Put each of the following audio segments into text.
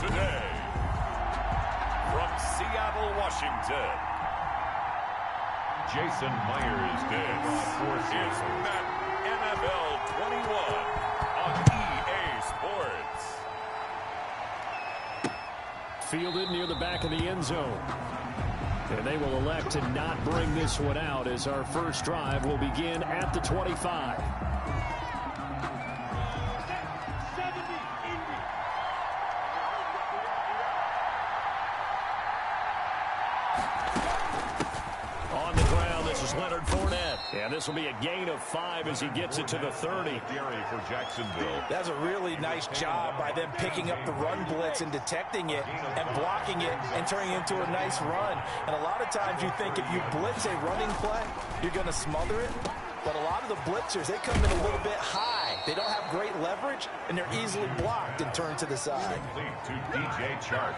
today, from Seattle, Washington, Jason Myers. This is Madden NFL 21 on EA Sports. Fielded near the back of the end zone. And they will elect to not bring this one out as our first drive will begin at the 25. On the ground, this is Leonard Fournette. And this will be a gain of 5 as he gets it to the 30. For Jacksonville. That's a really nice job by them picking up the run blitz and detecting it and blocking it and turning it into a nice run. And a lot of times you think if you blitz a running play, you're going to smother it. But a lot of the blitzers, they come in a little bit high. They don't have great leverage, and they're easily blocked and turned to the side. To DJ Chark.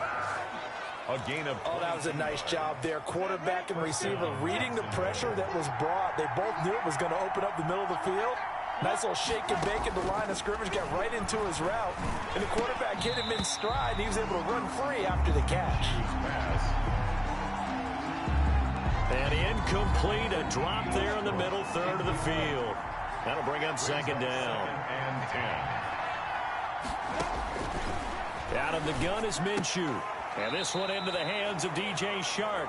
A gain of... Oh, that was a nice job there. Quarterback and receiver reading the pressure that was brought. They both knew it was going to open up the middle of the field. Nice little shake and bake at the line of scrimmage, got right into his route. And the quarterback hit him in stride, and he was able to run free after the catch. And incomplete, a drop there in the middle third of the field. That'll bring up second down. And 10. Out of the gun is Minshew. And this one into the hands of DJ Chark.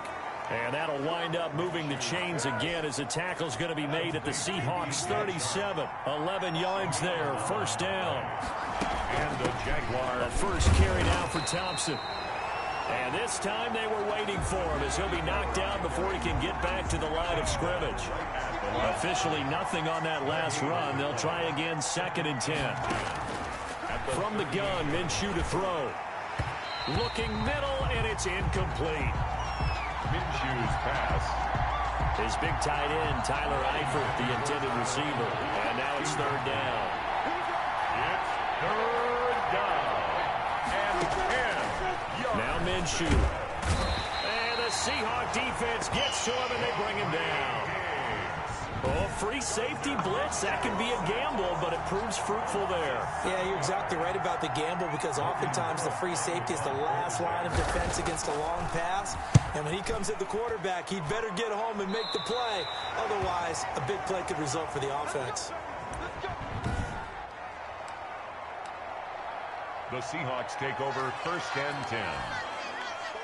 And that'll wind up moving the chains again as the tackle's going to be made at the Seahawks 37. 11 yards there, first down. And the Jaguars. A first carry now for Thompson. And this time they were waiting for him as he'll be knocked down before he can get back to the line of scrimmage. Officially nothing on that last run. They'll try again, 2nd and 10. From the gun, Minshew to throw. Looking middle, and it's incomplete. Minshew's pass. His big tight end, Tyler Eifert, the intended receiver. And now it's third down. It's third down. And 10. Now Minshew. And the Seahawk defense gets to him, and they bring him down. Oh, free safety blitz, that can be a gamble, but it proves fruitful there. Yeah, you're exactly right about the gamble because oftentimes the free safety is the last line of defense against a long pass. And when he comes at the quarterback, he'd better get home and make the play. Otherwise, a big play could result for the offense. The Seahawks take over 1st and 10.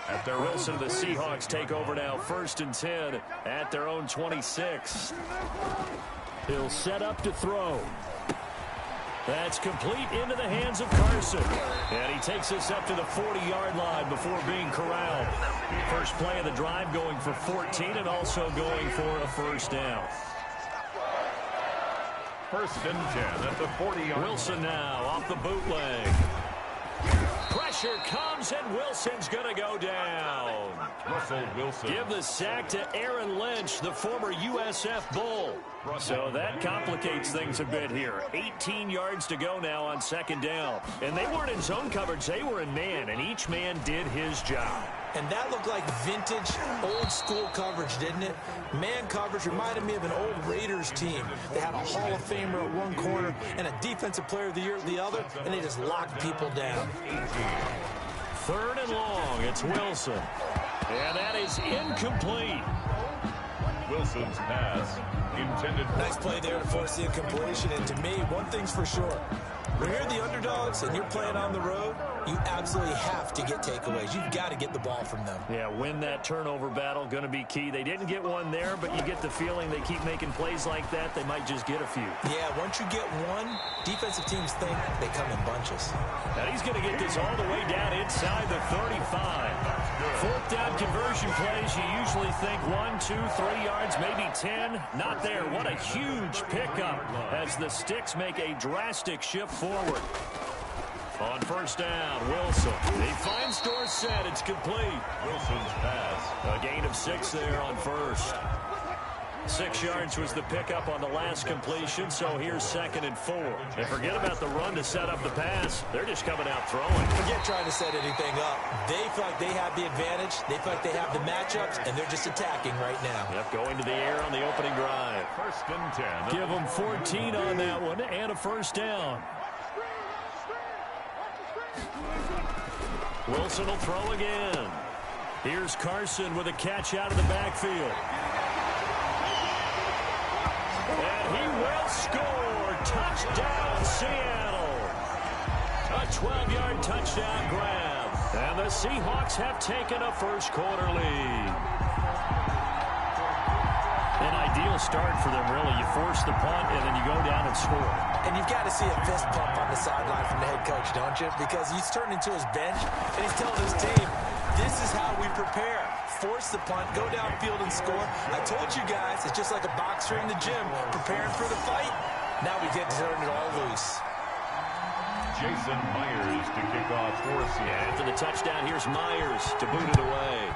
At their Wilson, the Seahawks take over now 1st and 10 at their own 26. He'll set up to throw. That's complete into the hands of Carson. And he takes us up to the 40-yard line before being corralled. First play of the drive going for 14 and also going for a first down. 1st and 10 at the 40-yard line. Wilson now off the bootleg. Pressure comes, and Wilson's going to go down. Russell Wilson. Give the sack to Aaron Lynch, the former USF Bull. So that complicates things a bit here. 18 yards to go now on 2nd down. And they weren't in zone coverage. They were in man, and each man did his job. And that looked like vintage, old-school coverage, didn't it? Man coverage reminded me of an old Raiders team. They had a Hall of Famer at one corner and a Defensive Player of the Year at the other, and they just locked people down. 3rd and long, it's Wilson. And that is incomplete. Wilson's pass intended. Nice play there to force the incompletion. And to me, one thing's for sure. When you're the underdogs and you're playing on the road, you absolutely have to get takeaways. You've got to get the ball from them. Yeah, win that turnover battle, going to be key. They didn't get one there, but you get the feeling they keep making plays like that, they might just get a few. Yeah, once you get one, defensive teams think they come in bunches. Now he's going to get this all the way down inside the 35. 4th down conversion plays, you usually think 1, 2, 3 yards, maybe 10. Not there. What a huge pickup as the Sticks make a drastic shift forward. On 1st down, Wilson. He finds Dorsett. It's complete. Wilson's pass. A gain of 6 there on 1st. 6 yards was the pickup on the last completion, so here's 2nd and 4. And forget about the run to set up the pass. They're just coming out throwing. Forget trying to set anything up. They feel like they have the advantage. They feel like they have the matchups, and they're just attacking right now. Yep, going to the air on the opening drive. 1st and 10. Give them 14 on that one and a first down. Wilson will throw again. Here's Carson with a catch out of the backfield. And he will score. Touchdown, Seattle. A 12-yard touchdown grab. And the Seahawks have taken a first-quarter lead. An ideal start for them, really. You force the punt, and then you go down and score. And you've got to see a fist pump on the sideline from the head coach, don't you? Because he's turned into his bench, and he's telling his team, this is how we prepare. Force the punt, go downfield and score. I told you guys, it's just like a boxer in the gym preparing for the fight. Now we get to turn it all loose. Jason Myers to kick off for Seattle. After the touchdown, here's Myers to boot it away.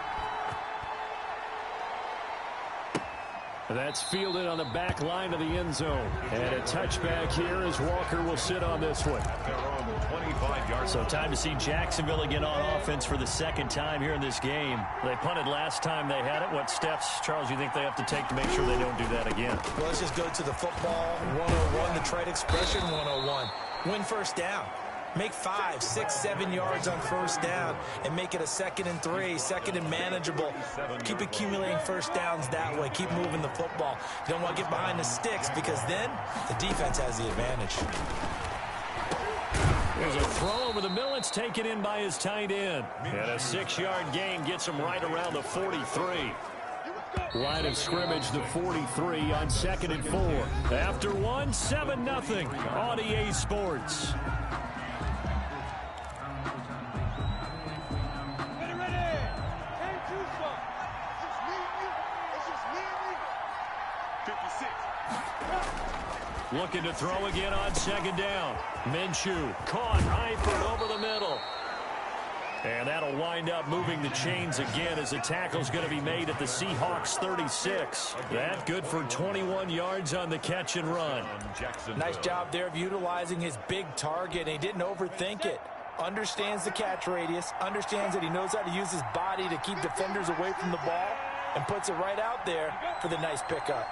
That's fielded on the back line of the end zone. And a touchback here as Walker will sit on this one. So time to see Jacksonville again on offense for the second time here in this game. They punted last time they had it. What steps, Charles, you think they have to take to make sure they don't do that again? Well, let's just go to the football 101, the trade expression 101. Win first down. Make 5, 6, 7 yards on first down and make it a 2nd and 3, 2nd and manageable. Keep accumulating first downs that way. Keep moving the football. You don't want to get behind the sticks because then the defense has the advantage. There's a throw over the middle. It's taken in by his tight end. And a 6-yard gain gets him right around the 43. Line of scrimmage, the 43 on 2nd and 4. After one, 7-0 on EA Sports. Looking to throw again on 2nd down. Minshew caught Eifert over the middle. And that'll wind up moving the chains again as the tackle's going to be made at the Seahawks 36. That good for 21 yards on the catch and run. Nice job there of utilizing his big target. He didn't overthink it. Understands the catch radius. Understands that he knows how to use his body to keep defenders away from the ball. And puts it right out there for the nice pickup.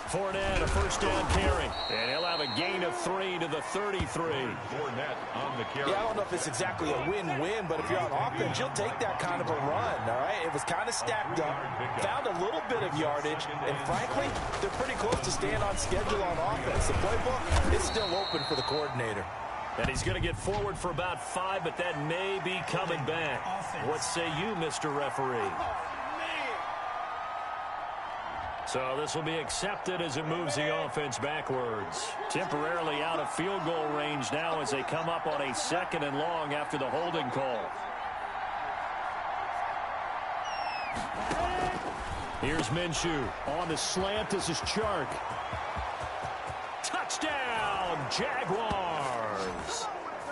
Fournette, a first down carry. And he'll have a gain of 3 to the 33. Fournette on the carry. Yeah, I don't know if it's exactly a win-win, but if you're on offense, you'll take that kind of a run, all right? It was kind of stacked up, found a little bit of yardage, and frankly, they're pretty close to staying on schedule on offense. The playbook is still open for the coordinator. And he's going to get forward for about 5, but that may be coming back. What say you, Mr. Referee? So this will be accepted as it moves the offense backwards. Temporarily out of field goal range now as they come up on a 2nd and long after the holding call. Here's Minshew. On the slant, this is Chark. Touchdown, Jaguars.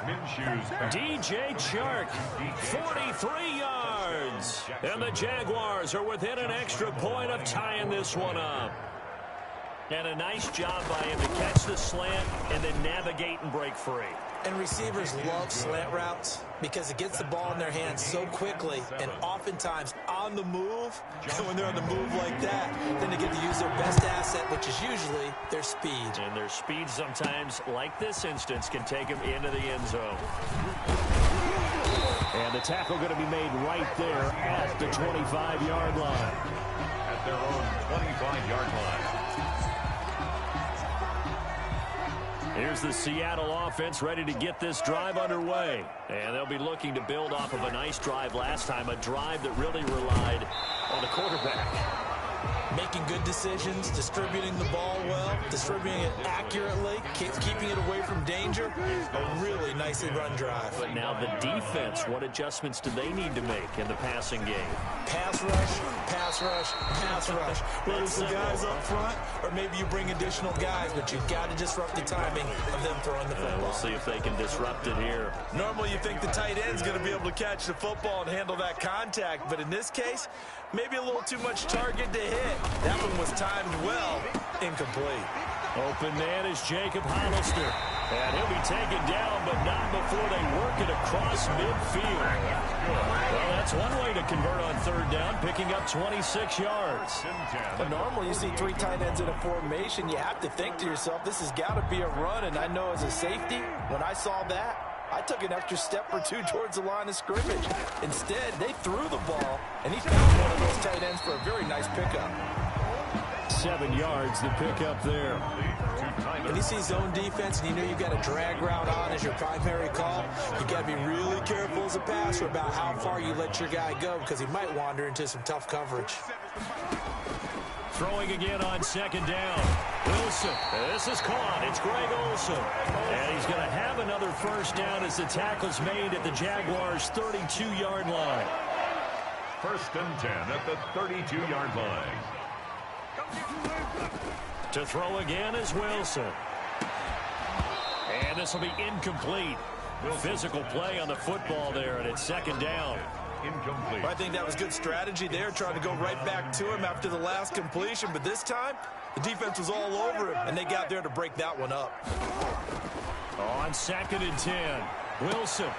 Minshew's back. DJ Chark, 43 yards. And the Jaguars are within an extra point of tying this one up. And a nice job by him to catch the slant and then navigate and break free. And receivers love slant routes because it gets the ball in their hands so quickly and oftentimes on the move. And when they're on the move like that, then they get to use their best asset, which is usually their speed. And their speed sometimes, like this instance, can take them into the end zone. And the tackle going to be made right there at the 25-yard line. At their own 25-yard line. Here's the Seattle offense ready to get this drive underway. And they'll be looking to build off of a nice drive last time, a drive that really relied on the quarterback. Making good decisions, distributing the ball well, distributing it accurately, keeping it away from danger. A really nicely run drive. But now the defense, what adjustments do they need to make in the passing game? Pass rush, pass rush, pass rush. Whether it's the guys up front or maybe you bring additional guys, but you've got to disrupt the timing of them throwing the football. We'll see if they can disrupt it here. Normally you think the tight end's going to be able to catch the football and handle that contact, but in this case, maybe a little too much target to hit. That one was timed well, incomplete. Open man is Jacob Hollister. And he'll be taken down, but not before they work it across midfield. Well, that's one way to convert on third down, picking up 26 yards. But normally you see three tight ends in a formation, you have to think to yourself, this has got to be a run. And I know as a safety, when I saw that, I took an extra step or two towards the line of scrimmage. Instead, they threw the ball, and he found one of those tight ends for a very nice pickup. 7 yards the pickup there. When you see zone defense and you know you've got a drag route on as your primary call, you got to be really careful as a passer about how far you let your guy go because he might wander into some tough coverage. Throwing again on second down. Wilson. This is caught. It's Greg Olsen. And he's going to have another first down as the tackle's made at the Jaguars' 32-yard line. First and 10 at the 32-yard line. To throw again is Wilson. And this will be incomplete. Physical play on the football there, and it's second down. Incomplete. I think that was good strategy there, trying to go right back to him after the last completion. But this time, the defense was all over him, and they got there to break that one up. On second and 10, Wilson.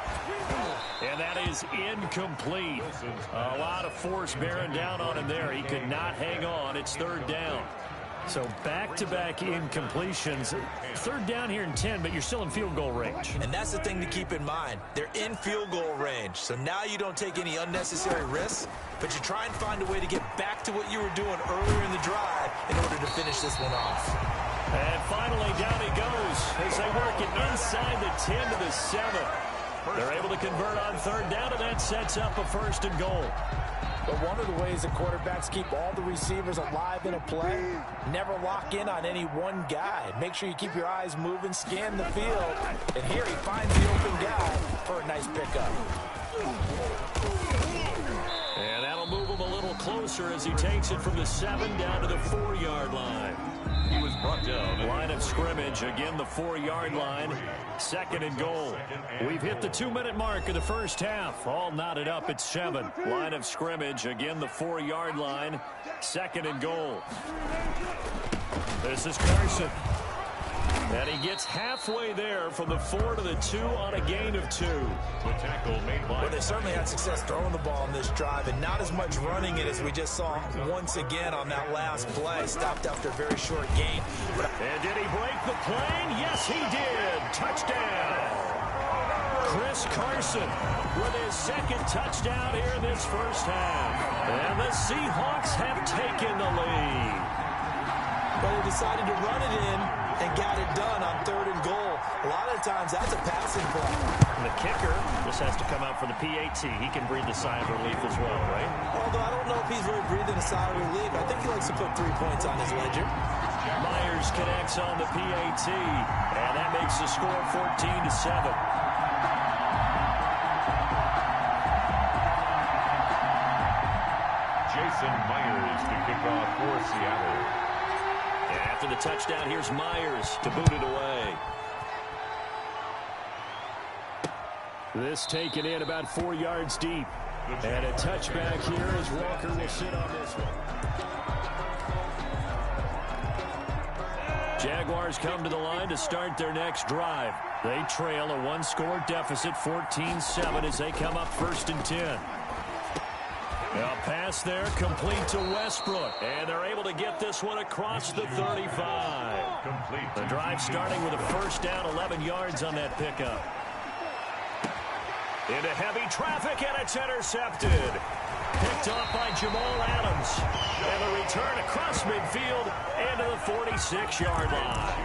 And that is incomplete. A lot of force bearing down on him there. He could not hang on. It's third down. So back-to-back incompletions. Third down here in 10, but you're still in field goal range. And that's the thing to keep in mind. They're in field goal range. So now you don't take any unnecessary risks, but you try and find a way to get back to what you were doing earlier in the drive in order to finish this one off. And finally, down he goes as they work it inside the 10 to the 7. They're able to convert on third down, and that sets up a first and goal. But one of the ways the quarterbacks keep all the receivers alive in a play, never lock in on any one guy. Make sure you keep your eyes moving, scan the field, and here he finds the open guy for a nice pickup. And that'll move him a little closer as he takes it from the 7 down to the 4-yard line. He was brought down. Line of scrimmage, again the 4-yard line. Second and goal. We've hit the 2-minute mark of the first half. All knotted up at 7. Line of scrimmage, again the 4-yard line. Second and goal. This is Carson. And he gets halfway there from the 4 to the 2 on a gain of 2. The tackle made by... Well, they certainly had success throwing the ball in this drive, and not as much running it as we just saw once again on that last play. Stopped after a very short gain. And did he break the plane? Yes, he did. Touchdown. Chris Carson with his second touchdown here in this first half. And the Seahawks have taken the lead. But they decided to run it in and got it done on third and goal. A lot of times that's a passing play. And the kicker just has to come out for the PAT. He can breathe a sigh of relief as well, right? Although I don't know if he's really breathing a sigh of relief. I think he likes to put 3 points on his ledger. Myers connects on the PAT, and that makes the score 14-7. Jason Myers to kick off for Seattle. After the touchdown, here's Myers to boot it away. This taken in about 4 yards deep. And a touchback here as Walker will sit on this one. Jaguars come to the line to start their next drive. They trail a 1-score deficit, 14-7, as they come up first and 10. A pass there, complete to Westbrook. And they're able to get this one across the 35. Complete. The drive starting with a first down, 11 yards on that pickup. Into heavy traffic, and it's intercepted. Picked off by Jamal Adams. And the return across midfield into the 46-yard line.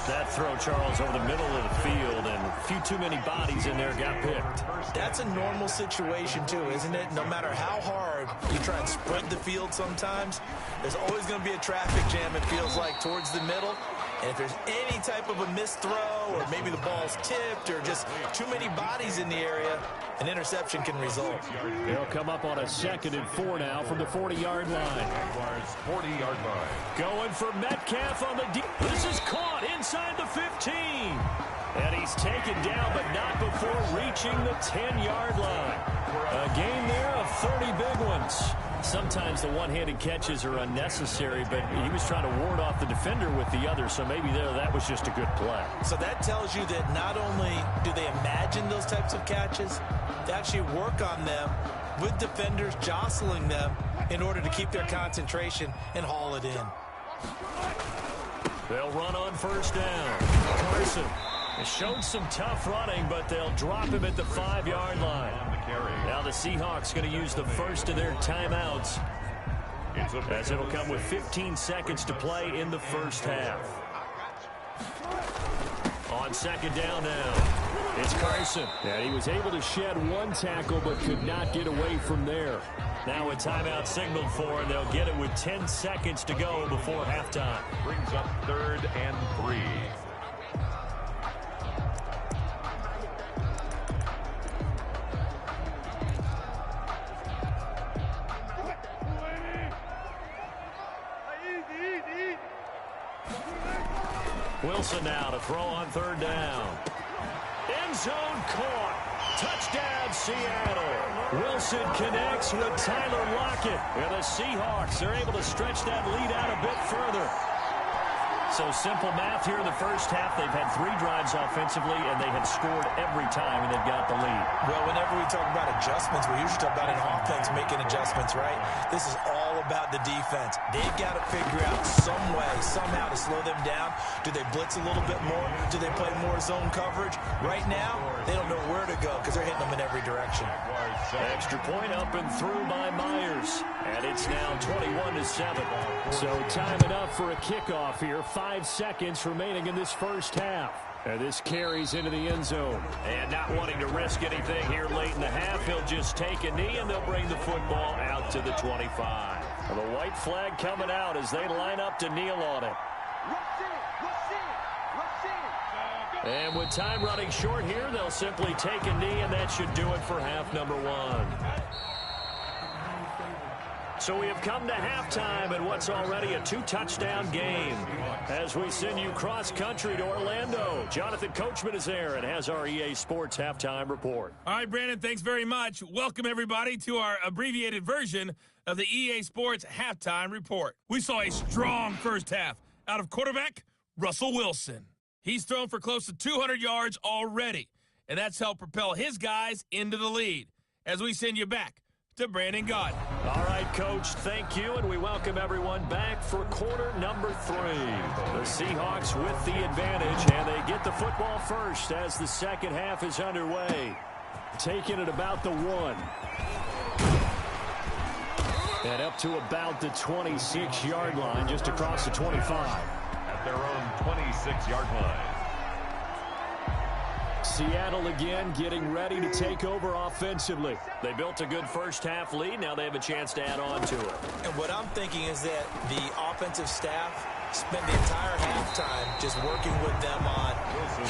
That throw, Charles, over the middle of the field, and a few too many bodies in there got picked. That's a normal situation, too, isn't it? No matter how hard you try and spread the field sometimes, there's always going to be a traffic jam, it feels like, towards the middle. And if there's any type of a missed throw, or maybe the ball's tipped, or just too many bodies in the area, an interception can result. They'll come up on a 2nd and 4 now from the 40-yard line. 40-yard line. Going for Metcalf on the deep. This is caught inside the 15. And he's taken down, but not before reaching the 10-yard line. A gain there of 30 big ones. Sometimes the one-handed catches are unnecessary, but he was trying to ward off the defender with the other, so maybe that was just a good play. So that tells you that not only do they imagine those types of catches, they actually work on them with defenders jostling them in order to keep their concentration and haul it in. They'll run on first down. Carson has shown some tough running, but they'll drop him at the 5-yard line. Now the Seahawks going to use the first of their timeouts, as it'll come with 15 seconds to play in the first half. On second down now, it's Carson. And he was able to shed one tackle, but could not get away from there. Now a timeout signaled for, and they'll get it with 10 seconds to go before halftime. Brings up 3rd and 3. Wilson now to throw on 3rd down. End zone caught. Touchdown, Seattle. Wilson connects with Tyler Lockett. And the Seahawks are able to stretch that lead out a bit further. So simple math here in the first half. They've had 3 drives offensively, and they have scored every time, and they've got the lead. Well, whenever we talk about adjustments, we usually talk about an offense making adjustments, right? This is all about the defense. They've got to figure out some way, somehow to slow them down. Do they blitz a little bit more? Do they play more zone coverage? Right now, they don't know where to go because they're hitting them in every direction. Extra point up and through by Myers. And it's now 21-7. So time enough for a kickoff here. 5 seconds remaining in this first half. And this carries into the end zone. And not wanting to risk anything here late in the half, he'll just take a knee, and they'll bring the football out to the 25. And the white flag coming out as they line up to kneel on it. And with time running short here, they'll simply take a knee, and that should do it for half number 1. So we have come to halftime in what's already a 2-touchdown game. As we send you cross-country to Orlando, Jonathan Coachman is there and has our EA Sports halftime report. All right, Brandon, thanks very much. Welcome, everybody, to our abbreviated version of the EA Sports halftime report. We saw a strong first half out of quarterback Russell Wilson. He's thrown for close to 200 yards already, and that's helped propel his guys into the lead. As we send you back to Brandon Gaudin. All right, Coach, thank you, and we welcome everyone back for quarter number 3. The Seahawks with the advantage, and they get the football first as the second half is underway. Taking it about the 1. And up to about the 26-yard line, just across the 25. At their own 26-yard line. Seattle again getting ready to take over offensively. They built a good first half lead. Now they have a chance to add on to it. And what I'm thinking is that the offensive staff spent the entire halftime just working with them on,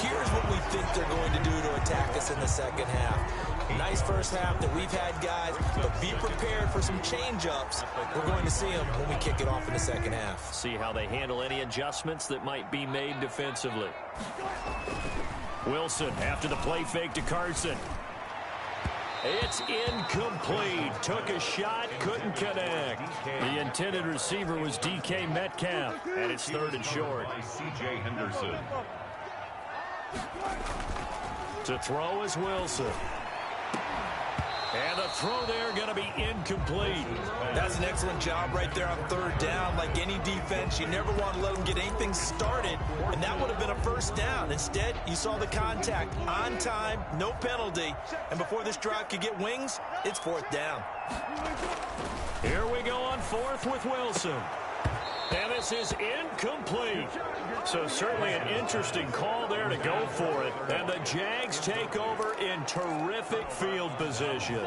here's what we think they're going to do to attack us in the second half. Nice first half that we've had, guys, but be prepared for some change-ups. We're going to see them when we kick it off in the second half. See how they handle any adjustments that might be made defensively. Wilson after the play fake to Carson. It's incomplete. Took a shot, couldn't connect. The intended receiver was DK Metcalf, and it's 3rd and short. C.J. Henderson. To throw is Wilson. And the throw there going to be incomplete. That's an excellent job right there on 3rd down. Like any defense, you never want to let them get anything started, and that would have been a first down. Instead, you saw the contact on time, no penalty, and before this drive could get wings, it's 4th down. Here we go on 4th with Wilson. And this is incomplete. So certainly an interesting call there to go for it. And the Jags take over in terrific field position.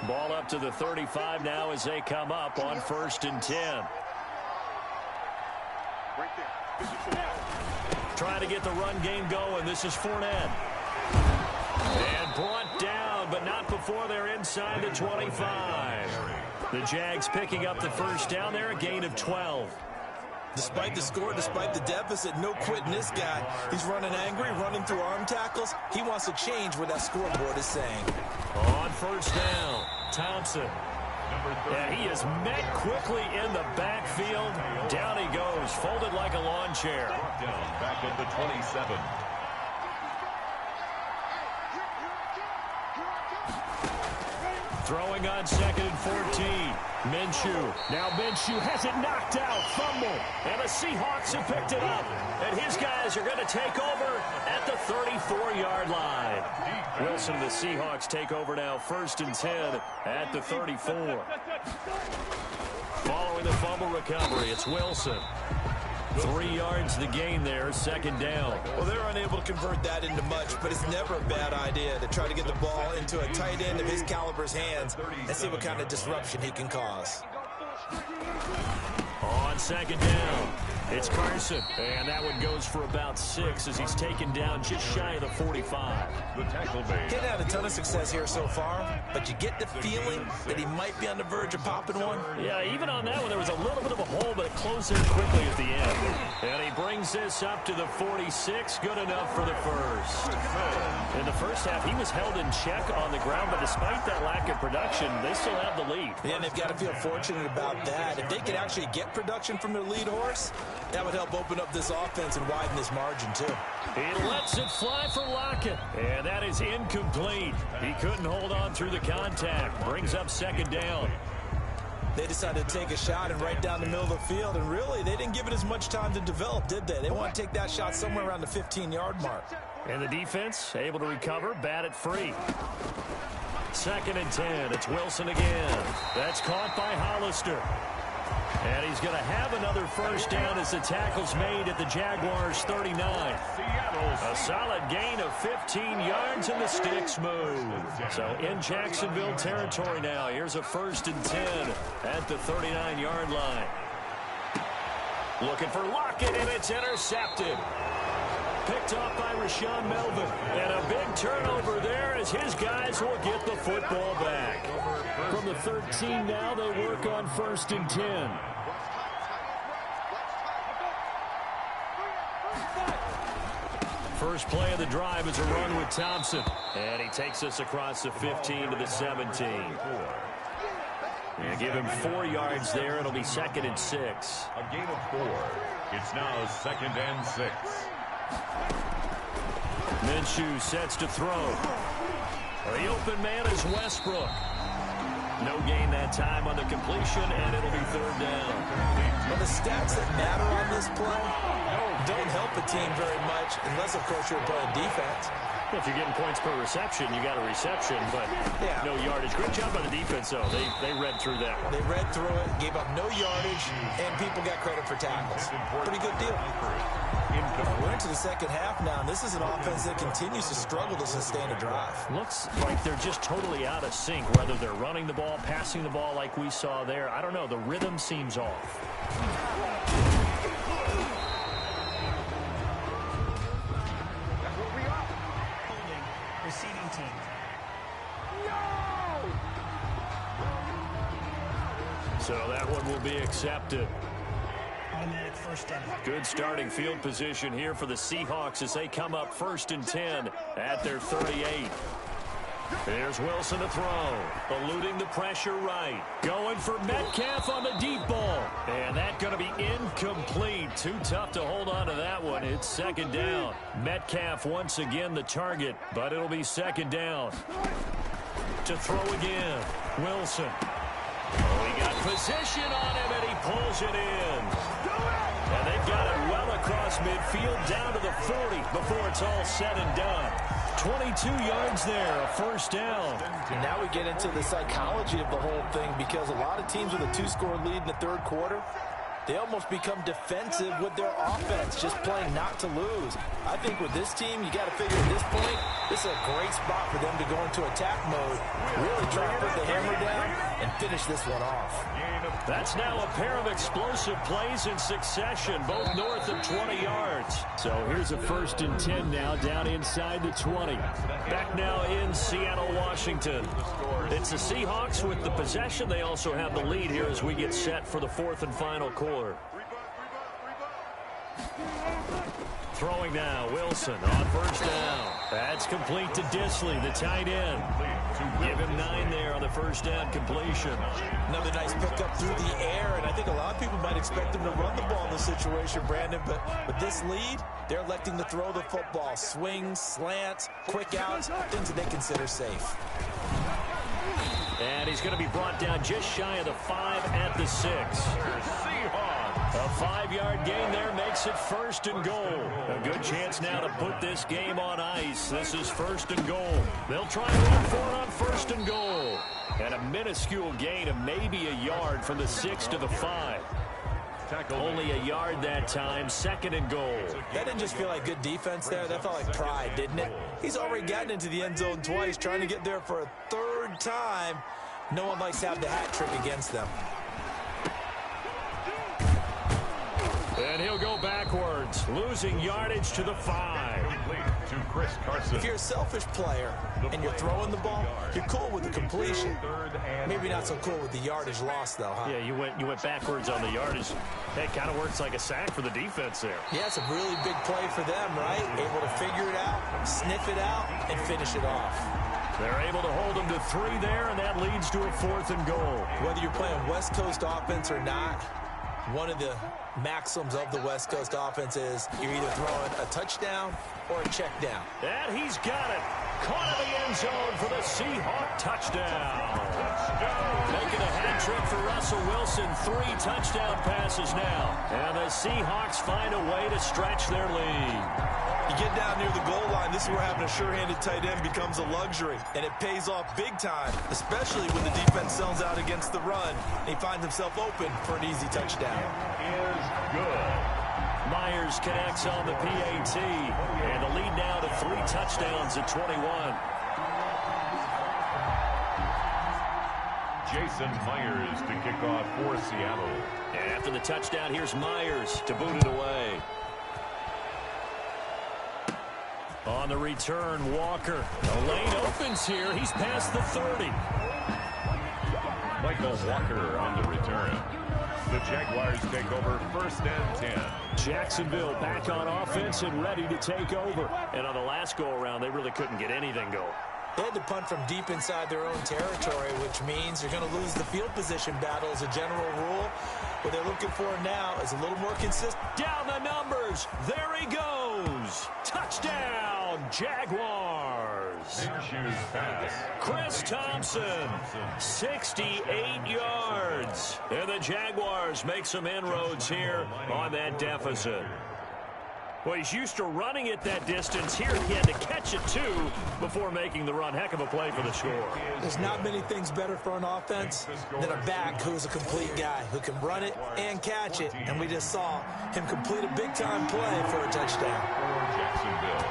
Ball up to the 35 now as they come up on 1st and 10. Trying to get the run game going. This is Fournette. And brought down, but not before they're inside the 25. The Jags picking up the first down there, a gain of 12. Despite the score, despite the deficit, no quitting this guy. He's running angry, running through arm tackles. He wants to change what that scoreboard is saying. On 1st down, Thompson. And he is met quickly in the backfield. Down he goes, folded like a lawn chair. Down back at the 27. Throwing on 2nd and 14. Minshew. Now Minshew has it knocked out. Fumble. And the Seahawks have picked it up. And his guys are going to take over at the 34-yard line. Wilson and the Seahawks take over now, 1st and 10 at the 34. Following the fumble recovery, it's Wilson. 3 yards the gain there, 2nd down. Well, they're unable to convert that into much, but it's never a bad idea to try to get the ball into a tight end of his caliber's hands and see what kind of disruption he can cause. On 2nd down, it's Carson. And that one goes for about 6 as he's taken down just shy of the 45. The tackle made. He's had a ton of success here so far, but you get the feeling that he might be on the verge of popping one. Yeah, even on that one, there was a little bit of a hole, but it closed in quickly at the end. And he brings this up to the 46. Good enough for the first. In the first half, he was held in check on the ground, but despite that lack of production, they still have the lead. Yeah, and they've got to feel fortunate about that. If they could actually get production from their lead horse, that would help open up this offense and widen this margin, too. He lets it fly for Lockett, and that is incomplete. He couldn't hold on through the contact. Brings up 2nd down. They decided to take a shot and right down the middle of the field, and really, they didn't give it as much time to develop, did they? They want to take that shot somewhere around the 15-yard mark. And the defense able to recover, bat it free. 2nd and 10. It's Wilson again. That's caught by Hollister. And he's going to have another 1st down as the tackle's made at the Jaguars' 39. A solid gain of 15 yards and the sticks move. So in Jacksonville territory now. Here's a 1st and 10 at the 39-yard line. Looking for Lockett, and it's intercepted. Picked off by Rashawn Melvin. And a big turnover there as his guys will get the football back. From the 13 now, they work on 1st and 10. First play of the drive is a run with Thompson. And he takes us across the 15 to the 17. And give him 4 yards there. It'll be 2nd and 6. A gain of 4. It's now 2nd and 6. Minshew sets to throw. The open man is Westbrook. No gain that time on the completion, and it'll be 3rd down. Well, the stats that matter on this play don't help a team very much unless, of course, you're playing defense. If you're getting points per reception, you got a reception, but no yardage. Great job by the defense, though. They read through that one. They read through it, gave up no yardage, and people got credit for tackles. Pretty good deal. We're into the 2nd half now, and this is an offense that continues to struggle to sustain a drive. Looks like they're just totally out of sync, whether they're running the ball, passing the ball like we saw there. I don't know. The rhythm seems off. Receiving team. So that one will be accepted. Automatic 1st down. Good starting field position here for the Seahawks as they come up 1st and 10 at their 38. There's Wilson to throw. Eluding the pressure right. Going for Metcalf on the deep ball. And that's going to be incomplete. Too tough to hold on to that one. It's 2nd down. Metcalf once again the target, but it'll be 2nd down. To throw again. Wilson. Oh, he got position on him, and he pulls it in. And they've got it well across midfield down to the 40 before it's all said and done. 22 yards there, a 1st down. And now we get into the psychology of the whole thing, because a lot of teams with a 2-score lead in the 3rd quarter, they almost become defensive with their offense, just playing not to lose. I think with this team, you got to figure at this point, this is a great spot for them to go into attack mode, really try to put the hammer down and finish this one off. That's now a pair of explosive plays in succession, both north of 20 yards. So here's a 1st and 10 now down inside the 20. Back now in Seattle, Washington. It's the Seahawks with the possession. They also have the lead here as we get set for the 4th and final quarter. Throwing now, Wilson on 1st down. That's complete to Disley, the tight end. Give him 9 there on the first down completion. Another nice pickup through the air, and I think a lot of people might expect him to run the ball in this situation, Brandon, but with this lead, they're electing to throw the football. Swings, slants, quick outs, things that they consider safe. And he's going to be brought down just shy of the 5 at the 6. A 5-yard gain there makes it 1st and goal. A good chance now to put this game on ice. This is 1st and goal. They'll try to run for it on 1st and goal. And a minuscule gain of maybe a yard from the 6 to the 5. Only a yard that time, 2nd and goal. That didn't just feel like good defense there. That felt like pride, didn't it? He's already gotten into the end zone twice, trying to get there for a 3rd time. No one likes to have the hat trick against them. And he'll go backwards, losing yardage to the 5. To Chris Carson. If you're a selfish player and you're throwing the ball, you're cool with the completion. Maybe not so cool with the yardage loss, though, huh? Yeah, you went backwards on the yardage. That kind of works like a sack for the defense there. Yeah, it's a really big play for them, right? Able to figure it out, sniff it out, and finish it off. They're able to hold them to 3 there, and that leads to a 4th and goal. Whether you're playing West Coast offense or not, one of the maxims of the West Coast offense is you're either throwing a touchdown or a check down. And he's got it. Caught in the end zone for the Seahawk touchdown. Making a hat trick for Russell Wilson. 3 touchdown passes now. And the Seahawks find a way to stretch their lead. You get down near the goal line, this is where having a sure-handed tight end becomes a luxury, and it pays off big time, especially when the defense sells out against the run, and he finds himself open for an easy touchdown. Is good. Myers connects on the PAT, and the lead now to 3 touchdowns at 21. Jason Myers to kick off for Seattle. And after the touchdown, here's Myers to boot it away. On the return, Walker. The lane opens here. He's past the 30. Michael Walker on the return. The Jaguars take over 1st and 10. Jacksonville back on offense and ready to take over. And on the last go-around, they really couldn't get anything going. They had to punt from deep inside their own territory, which means you're going to lose the field position battle as a general rule. What they're looking for now is a little more consistent. Down the numbers. There he goes. Touchdown, Jaguars. Pass. Chris Thompson, 68 yards. And the Jaguars make some inroads here on that deficit. Well, he's used to running it that distance. Here he had to catch it, too, before making the run. Heck of a play for the score. There's not many things better for an offense than a back who's a complete guy who can run it and catch it. And we just saw him complete a big-time play for a touchdown. Jacksonville.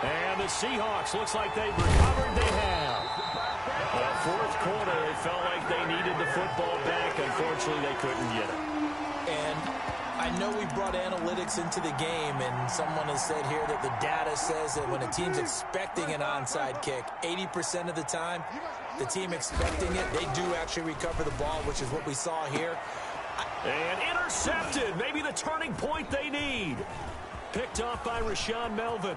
And the Seahawks, looks like they've recovered. They have. The 4th quarter, they felt like they needed the football back. Unfortunately, they couldn't get it. And I know we brought analytics into the game, and someone has said here that the data says that when a team's expecting an onside kick, 80% of the time, the team expecting it, they do actually recover the ball, which is what we saw here. And intercepted. Maybe the turning point they need. Picked off by Rashawn Melvin.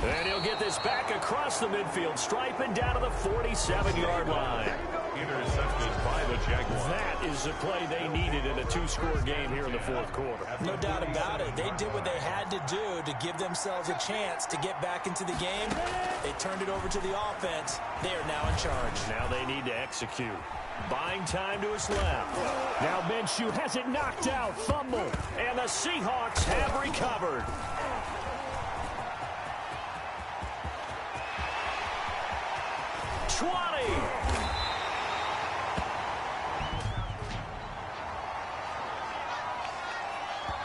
And he'll get this back across the midfield, striping down to the 47-yard line. Intercepted by the Jaguars. That is the play they needed in a 2-score game here in the 4th quarter. No doubt about it. They did what they had to do to give themselves a chance to get back into the game. They turned it over to the offense. They are now in charge. Now they need to execute. Buying time to his left. Now Minshew has it knocked out. Fumble. And the Seahawks have recovered.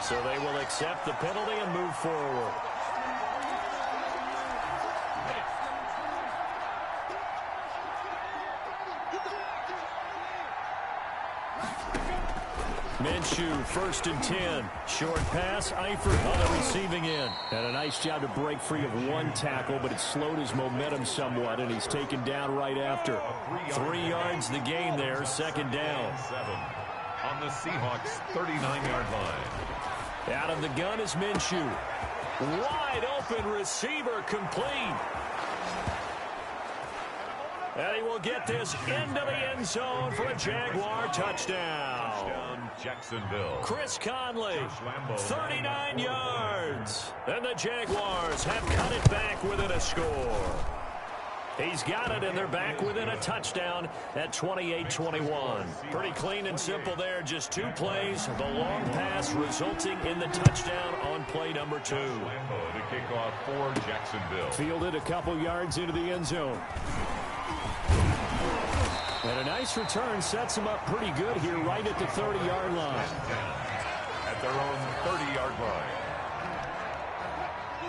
So they will accept the penalty and move forward. Minshew, 1st and 10. Short pass, Eifert on the receiving end. And a nice job to break free of 1 tackle, but it slowed his momentum somewhat, and he's taken down right after. 3 yards the gain there, 2nd down. 7 on the Seahawks' 39-yard line. Out of the gun is Minshew. Wide open receiver complete. And he will get this into the end zone for a Jaguar touchdown. Jacksonville. Chris Conley, 39 yards. And the Jaguars have cut it back within a score. He's got it, and they're back within a touchdown at 28-21. Pretty clean and simple there. Just 2 plays. The long pass resulting in the touchdown on play number 2. To kick off for Jacksonville. Fielded a couple yards into the end zone. And a nice return sets him up pretty good here right at the 30-yard line. At their own 30-yard line.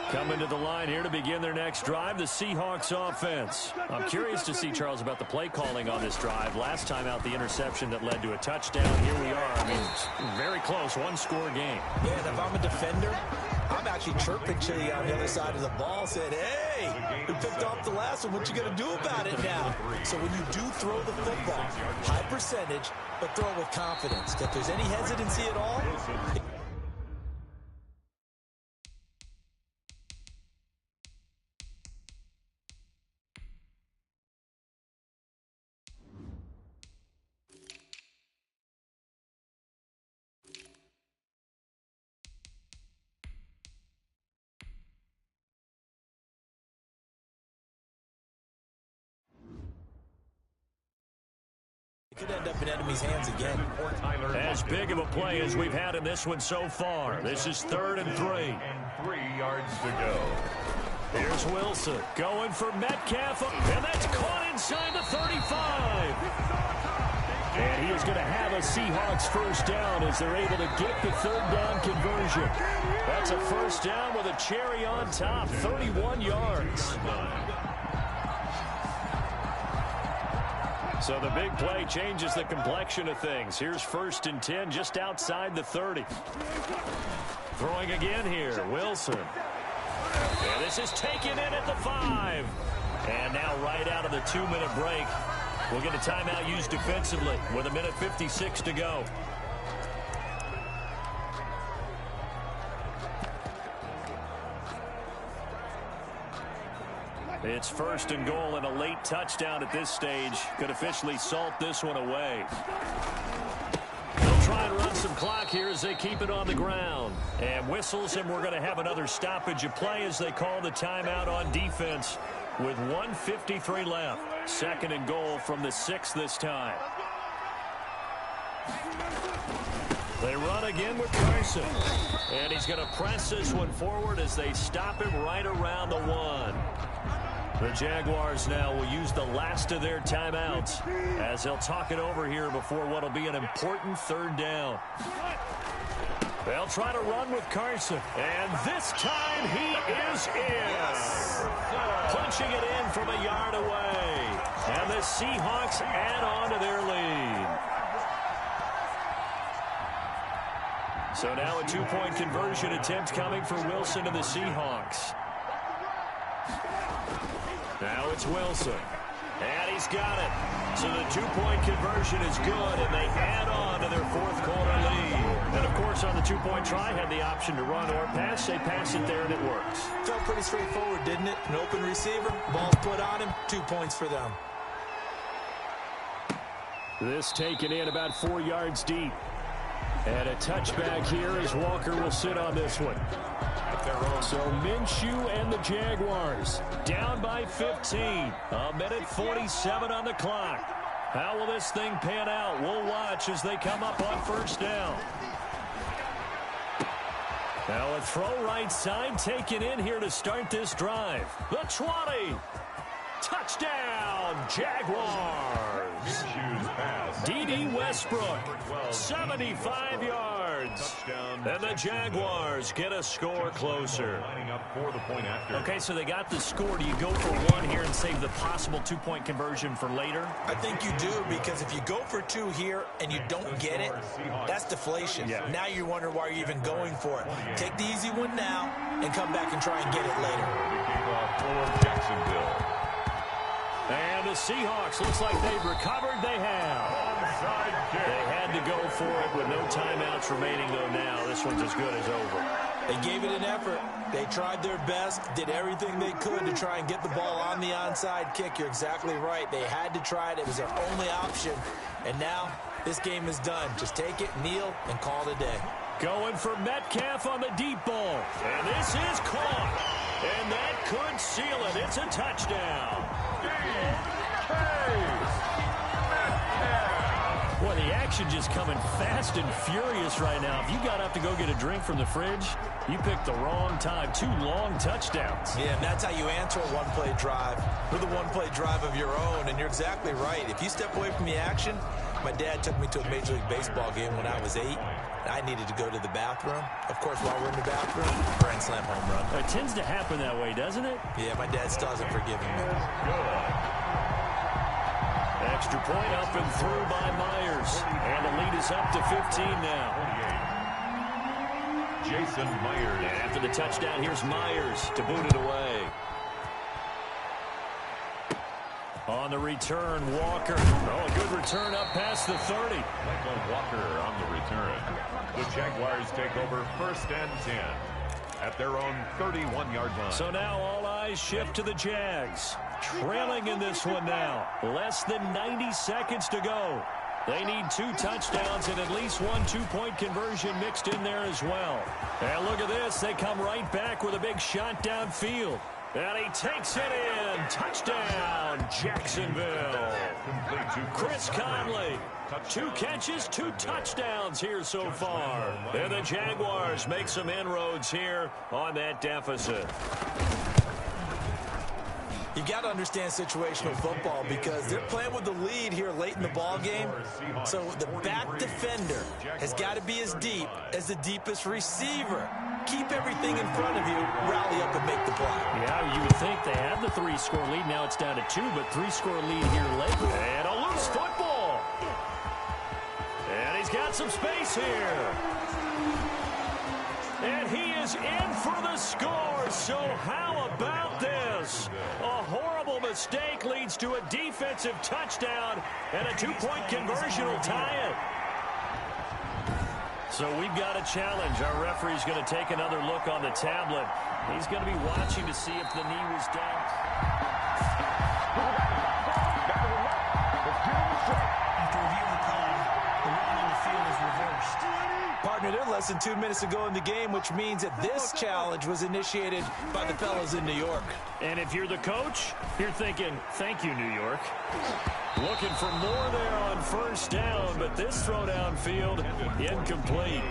Coming to the line here to begin their next drive, the Seahawks offense. I'm curious to see, Charles, about the play calling on this drive. Last time out, the interception that led to a touchdown. Here we are. I mean, very close, one-score game. Yeah, and if I'm a defender, I'm actually chirping to you on the other side of the ball, saying, hey, we picked off the last one. What you going to do about it now? So when you do throw the football, high percentage, but throw it with confidence. If there's any hesitancy at all, could end up in enemy's hands again. As big of a play as we've had in this one so far. This is 3rd and 3. And 3 yards to go. Here's Wilson going for Metcalf, and that's caught inside the 35. And he is going to have a Seahawks first down as they're able to get the 3rd down conversion. That's a first down with a cherry on top, 31 yards. So the big play changes the complexion of things. Here's 1st and 10 just outside the 30. Throwing again here, Wilson. And this is taken in at the 5. And now right out of the 2-minute break, we'll get a timeout used defensively with 1:56 to go. It's 1st and goal, and a late touchdown at this stage could officially salt this one away. They'll try and run some clock here as they keep it on the ground. And whistles, and we're going to have another stoppage of play as they call the timeout on defense with 1:53 left. 2nd and goal from the 6 this time. They run again with Carson. And he's going to press this one forward as they stop him right around the 1. The Jaguars now will use the last of their timeouts as they'll talk it over here before what will be an important 3rd down. They'll try to run with Carson, and this time he is in. Punching it in from a yard away. And the Seahawks add on to their lead. So now a 2-point conversion attempt coming for Wilson and the Seahawks. Now it's Wilson. And he's got it. So the 2-point conversion is good, and they add on to their 4th quarter lead. And, of course, on the 2-point try, had the option to run or pass. They pass it there, and it works. Felt pretty straightforward, didn't it? An open receiver, ball's put on him, 2 points for them. This taken in about 4 yards deep. And a touchback here as Walker will sit on this one. So Minshew and the Jaguars down by 15. 1:47 on the clock. How will this thing pan out? We'll watch as they come up on 1st down. Now a throw right side taken in here to start this drive. The 20. Touchdown, Jaguars. D.D. Westbrook, 75 yards. And the Jaguars get a score closer. Okay, so they got the score. Do you go for 1 here and save the possible 2-point conversion for later? I think you do, because if you go for 2 here and you don't get it, that's deflation. Yeah. Now you wonder why you're even going for it. Take the easy one now and come back and try and get it later. For Jacksonville. And the Seahawks, looks like they've recovered. They have. onside kick. They had to go for it with no timeouts remaining, though. Now this one's as good as over. They gave it an effort. They tried their best, did everything they could to try and get the ball on the onside kick. You're exactly right. They had to try it. It was their only option. And now this game is done. Just take it, kneel, and call it a day. Going for Metcalf on the deep ball. And this is caught. And that could seal it. It's a touchdown. Boy, the action just coming fast and furious right now. If you got up to go get a drink from the fridge, you picked the wrong time. 2 long touchdowns. Yeah, and that's how you answer a one-play drive with a one-play drive of your own. And you're exactly right. If you step away from the action, my dad took me to a Major League Baseball game when I was 8. I needed to go to the bathroom. Of course, while we're in the bathroom, grand slam home run. It tends to happen that way, doesn't it? Yeah, my dad still hasn't forgiven me. Extra point up and through by Myers. And the lead is up to 15 now. Jason Myers. And after the touchdown, here's Myers to boot it away. On the return, Walker. Oh, a good return up past the 30. Michael Walker on the return. The Jaguars take over 1st and 10 at their own 31-yard line. So now all eyes shift to the Jags. Trailing in this one now. Less than 90 seconds to go. They need 2 touchdowns and at least 1 two-point conversion mixed in there as well. And look at this. They come right back with a big shot downfield. And he takes it in. Touchdown, Jacksonville. Chris Conley. 2 catches, 2 touchdowns here so far. And the Jaguars make some inroads here on that deficit. You got to understand situational football because they're playing with the lead here late in the ball game. So the back defender has got to be as deep as the deepest receiver. Keep everything in front of you, rally up and make the play. Yeah, you would think they had the 3-score lead. Now it's down to 2, but 3-score lead here late. And a loose football. And he's got some space here. And he is in for the score. So how about this? A horrible mistake leads to a defensive touchdown, and a 2-point conversion will tie it. So we've got a challenge. Our referee's going to take another look on the tablet. He's going to be watching to see if the knee was down. After reviewing the call, the ruling on the field is reversed. Partner, they're less than 2 minutes to go in the game, which means that this challenge was initiated by the fellas in New York. And if you're the coach, you're thinking, thank you, New York. Looking for more there on 1st down, but this throw downfield, incomplete.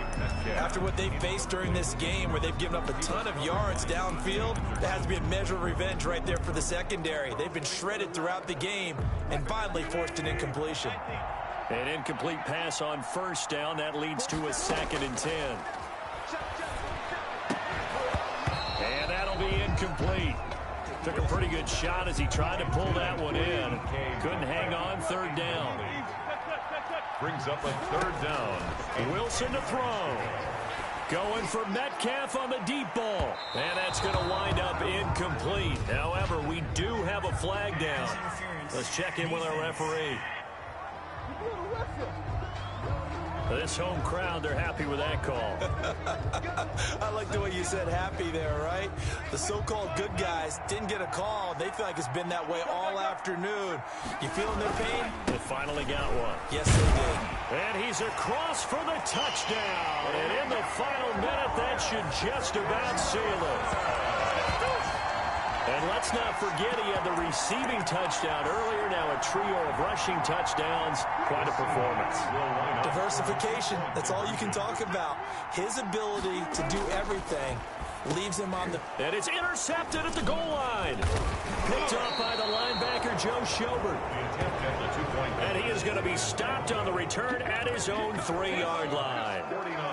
After what they faced during this game where they've given up a ton of yards downfield, there has to be a measure of revenge right there for the secondary. They've been shredded throughout the game and finally forced an incompletion. An incomplete pass on 1st down. That leads to a 2nd and 10. And that'll be incomplete. Took a pretty good shot as he tried to pull that one in. Couldn't hang on 3rd down. Brings up a 3rd down. Wilson to throw. Going for Metcalf on the deep ball. And that's going to wind up incomplete. However, we do have a flag down. Let's check in with our referee. This home crowd, they're happy with that call. I like the way you said happy there, right? The so-called good guys didn't get a call. They feel like it's been that way all afternoon. You feeling their pain? They finally got one. Yes, they did. And he's across for the touchdown. And in the final minute, that should just about seal it. And let's not forget he had the receiving touchdown earlier. Now a trio of rushing touchdowns. Quite a performance. Diversification. That's all you can talk about. His ability to do everything leaves him on the... And it's intercepted at the goal line. Picked up by the linebacker, Joe Schobert. And he is going to be stopped on the return at his own 3-yard line.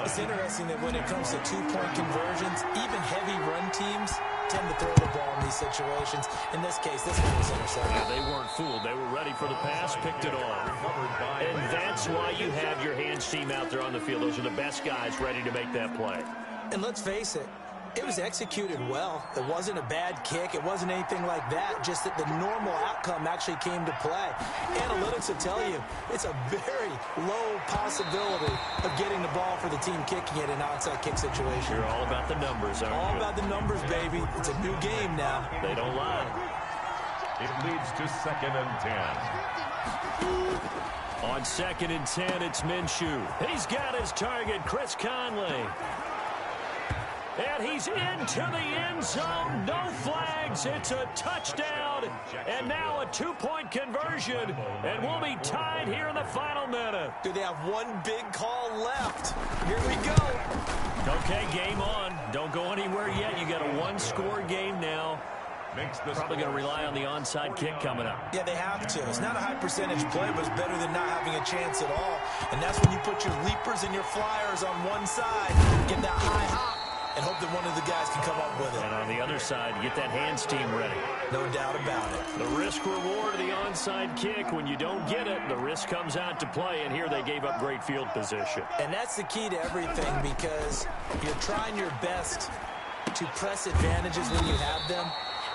It's interesting that when it comes to 2-point conversions, even heavy run teams tend to throw the ball in these situations. In this case, this one was intercepted. Yeah, they weren't fooled. They were ready for the pass, picked it off. And that's why you have your hands team out there on the field. Those are the best guys ready to make that play. And let's face it, It was executed well. It wasn't a bad kick. It wasn't anything like that. Just that the normal outcome actually came to play. Analytics will tell you it's a very low possibility of getting the ball for the team kicking it in an onside kick situation. You're all about the numbers, aren't you? All about the numbers, baby. It's a new game now. They don't lie. It leads to 2nd and 10. On 2nd and 10, it's Minshew. He's got his target, Chris Conley. And he's into the end zone. No flags. It's a touchdown. And now a 2-point conversion. And we'll be tied here in the final minute. Do they have one big call left? Here we go. Okay, game on. Don't go anywhere yet. You got a one-score game now. Probably going to rely on the onside kick coming up. Yeah, they have to. It's not a high percentage play, but it's better than not having a chance at all. And that's when you put your leapers and your flyers on one side, get that high hop, and hope that one of the guys can come up with it. And on the other side, get that hands team ready. No doubt about it. The risk-reward of the onside kick, when you don't get it, the risk comes out to play, and here they gave up great field position. And that's the key to everything, because you're trying your best to press advantages when you have them.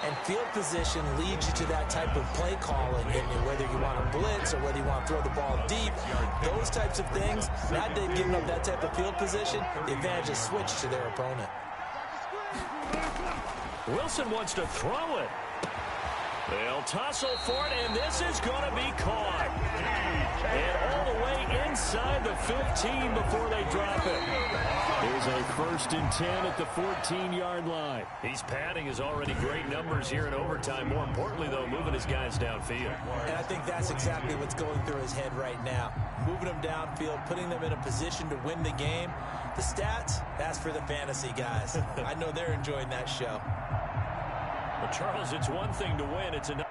And field position leads you to that type of play calling, and whether you want to blitz or whether you want to throw the ball deep, those types of things, now they've given up that type of field position, the advantage is switched to their opponent. Wilson wants to throw it. They'll tussle for it, and this is going to be caught. And all the way inside the 15 before they drop it. Here's a 1st and 10 at the 14-yard line. He's padding his already great numbers here in overtime. More importantly, though, moving his guys downfield. And I think that's exactly what's going through his head right now. Moving them downfield, putting them in a position to win the game. The stats, that's for the fantasy guys. I know they're enjoying that show. Well, Charles, it's one thing to win. It's another.